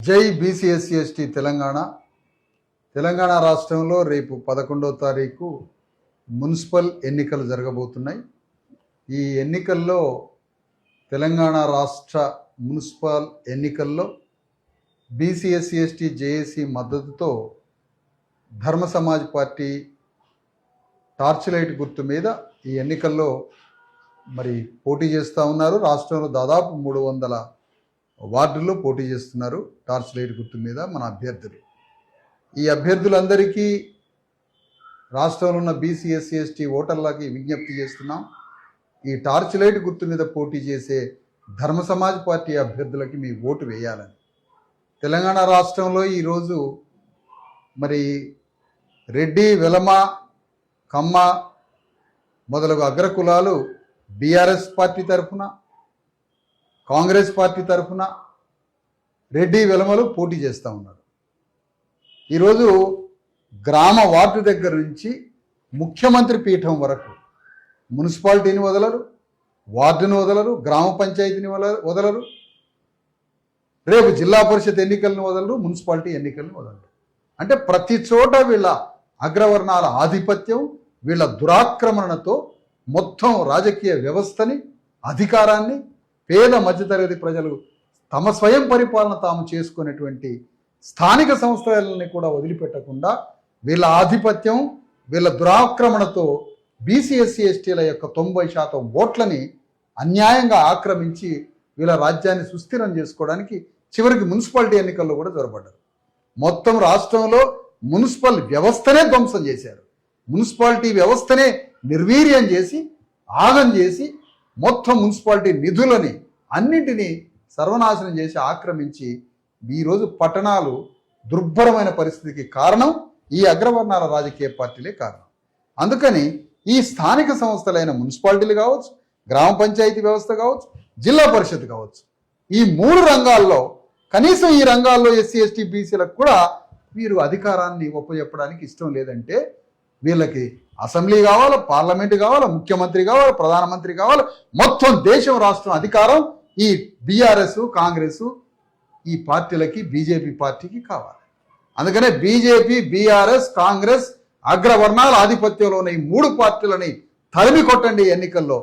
జై BC SC ST Telangana రాష్ట్రంలో రేపు 11వ తారీఖు మున్సిపల్ ఎన్నికలు జరగబోతున్నాయి. ఈ ఎన్నికల్లో తెలంగాణ రాష్ట్ర మున్సిపల్ ఎన్నికల్లో బీసీ ఎస్సీ ఎస్టీ జేఏసీ మద్దతుతో ధర్మ సమాజ్ పార్టీ టార్చ్ లైట్ గుర్తు మీద ఈ ఎన్నికల్లో మరి పోటీ చేస్తూ ఉన్నారు. రాష్ట్రంలో దాదాపు 300 వార్డుల్లో పోటీ చేస్తున్నారు టార్చ్ లైట్ గుర్తు మీద మన అభ్యర్థులు. ఈ అభ్యర్థులందరికీ రాష్ట్రంలో ఉన్న బీసీ ఎస్సీ ఎస్టీ ఓటర్లకి విజ్ఞప్తి చేస్తున్నాం, ఈ టార్చ్ లైట్ గుర్తు మీద పోటీ చేసే ధర్మ సమాజ్ పార్టీ అభ్యర్థులకి మీ ఓటు వేయాలని. తెలంగాణ రాష్ట్రంలో ఈరోజు మరి రెడ్డి, వెలమ, కమ్మ మొదలగు అగ్రకులాలు బీఆర్ఎస్ పార్టీ తరఫున, కాంగ్రెస్ పార్టీ తరఫున రెడ్డి, వెలమలు పోటీ చేస్తూ ఉన్నారు. ఈరోజు గ్రామ వార్డు దగ్గర నుంచి ముఖ్యమంత్రి పీఠం వరకు మున్సిపాలిటీని వదలరు, వార్డును వదలరు, గ్రామ పంచాయతీని వదలరు, రేపు జిల్లా పరిషత్ ఎన్నికలను వదలరు, మున్సిపాలిటీ ఎన్నికలను వదలరు. అంటే ప్రతి చోట వీళ్ళ అగ్రవర్ణాల ఆధిపత్యం, వీళ్ళ దురాక్రమణతో మొత్తం రాజకీయ వ్యవస్థని, అధికారాన్ని పేద మధ్యతరగతి ప్రజలు తమ స్వయం పరిపాలన తాము చేసుకునేటువంటి స్థానిక సంస్థలని కూడా వదిలిపెట్టకుండా వీళ్ళ ఆధిపత్యం, వీళ్ళ దురాక్రమణతో బీసీ ఎస్సీ ఎస్టీల యొక్క 90% ఓట్లని అన్యాయంగా ఆక్రమించి వీళ్ళ రాజ్యాన్ని సుస్థిరం చేసుకోవడానికి చివరికి మున్సిపాలిటీ ఎన్నికల్లో కూడా జొరబడ్డారు. మొత్తం రాష్ట్రంలో మున్సిపల్ వ్యవస్థనే ధ్వంసం చేశారు. మున్సిపాలిటీ వ్యవస్థనే నిర్వీర్యం చేసి, ఆగం చేసి, మొత్తం మున్సిపాలిటీ నిధులని అన్నింటినీ సర్వనాశనం చేసి ఆక్రమించి ఈరోజు పట్టణాలు దుర్భరమైన పరిస్థితికి కారణం ఈ అగ్రవర్ణాల రాజకీయ పార్టీలే కారణం. అందుకని ఈ స్థానిక సంస్థలైన మున్సిపాలిటీలు కావచ్చు, గ్రామ పంచాయతీ వ్యవస్థ కావచ్చు, జిల్లా పరిషత్ కావచ్చు, ఈ 3 రంగాల్లో కనీసం ఈ రంగాల్లో ఎస్సీ ఎస్టీ బీసీలకు కూడా వీరు అధికారాన్ని ఒప్పచెప్పడానికి ఇష్టం లేదంటే వీళ్ళకి అసెంబ్లీ కావాలి, పార్లమెంటు కావాలి, ముఖ్యమంత్రి కావాలి, ప్రధానమంత్రి కావాలి, మొత్తం దేశం రాష్ట్రం అధికారం ఈ బీఆర్ఎస్, కాంగ్రెస్ ఈ పార్టీలకి, బీజేపీ పార్టీకి కావాలి. అందుకనే బీజేపీ, బీఆర్ఎస్, కాంగ్రెస్ అగ్రవర్ణాల ఆధిపత్యంలో ఉన్న ఈ 3 పార్టీలని తరిమి కొట్టండి. ఎన్నికల్లో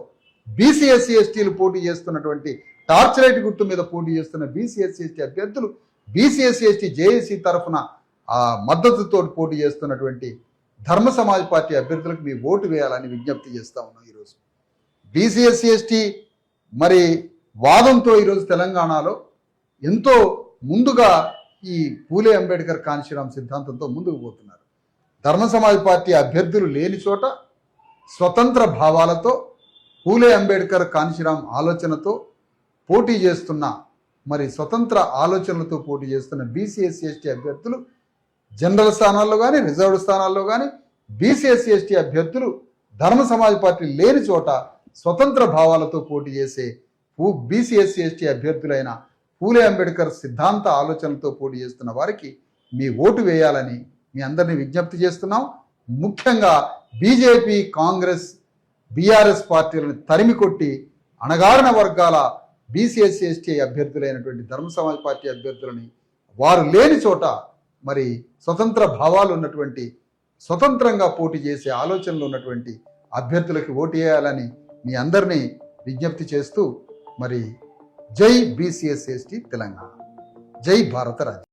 బీసీ ఎస్సీ ఎస్టీలు పోటీ చేస్తున్నటువంటి టార్చ్ లైట్ గుర్తు మీద పోటీ చేస్తున్న బీసీ ఎస్సీ ఎస్టీ అభ్యర్థులు బీసీ ఎస్సీ ఎస్టీ జేఏసీ తరఫున మద్దతుతో పోటీ చేస్తున్నటువంటి ధర్మ సమాజ్ పార్టీ అభ్యర్థులకు మీ ఓటు వేయాలని విజ్ఞప్తి చేస్తూ ఉన్నాం. ఈరోజు బీసీ ఎస్సీ ఎస్టీ మరి వాదంతో ఈరోజు తెలంగాణలో ఎంతో ముందుగా ఈ పూలే అంబేద్కర్ కాన్షీరామ్ సిద్ధాంతంతో ముందుకు పోతున్నారు. ధర్మ సమాజ్ పార్టీ అభ్యర్థులు లేని చోట స్వతంత్ర భావాలతో పూలే అంబేద్కర్ కాన్షీరామ్ ఆలోచనతో పోటీ చేస్తున్న, మరి స్వతంత్ర ఆలోచనలతో పోటీ చేస్తున్న బీసీ ఎస్సీ ఎస్టీ అభ్యర్థులు జనరల్ స్థానాల్లో కానీ, రిజర్వ్డ్ స్థానాల్లో కానీ బీసీ ఎస్సీ ఎస్టీ అభ్యర్థులు ధర్మ సమాజ్ పార్టీ లేని చోట స్వతంత్ర భావాలతో పోటీ చేసే బీసీ ఎస్సీ ఎస్టీ అభ్యర్థులైన పూలే అంబేద్కర్ సిద్ధాంత ఆలోచనలతో పోటీ చేస్తున్న వారికి మీ ఓటు వేయాలని మీ అందరినీ విజ్ఞప్తి చేస్తున్నాం. ముఖ్యంగా బీజేపీ, కాంగ్రెస్, బీఆర్ఎస్ పార్టీలను తరిమి కొట్టి అణగారిన వర్గాల బీసీ ఎస్సీ ఎస్టీ అభ్యర్థులైనటువంటి ధర్మ సమాజ్ పార్టీ అభ్యర్థులని వారు లేని చోట మరి స్వతంత్ర భావాలు ఉన్నటువంటి, స్వతంత్రంగా పోటీ చేసే ఆలోచనలు ఉన్నటువంటి అభ్యర్థులకి ఓటు వేయాలని మీ అందరినీ విజ్ఞప్తి చేస్తూ మరి జై బీసీ ఎస్సీ ఎస్టీ తెలంగాణ, జై భారత రాజ్యం.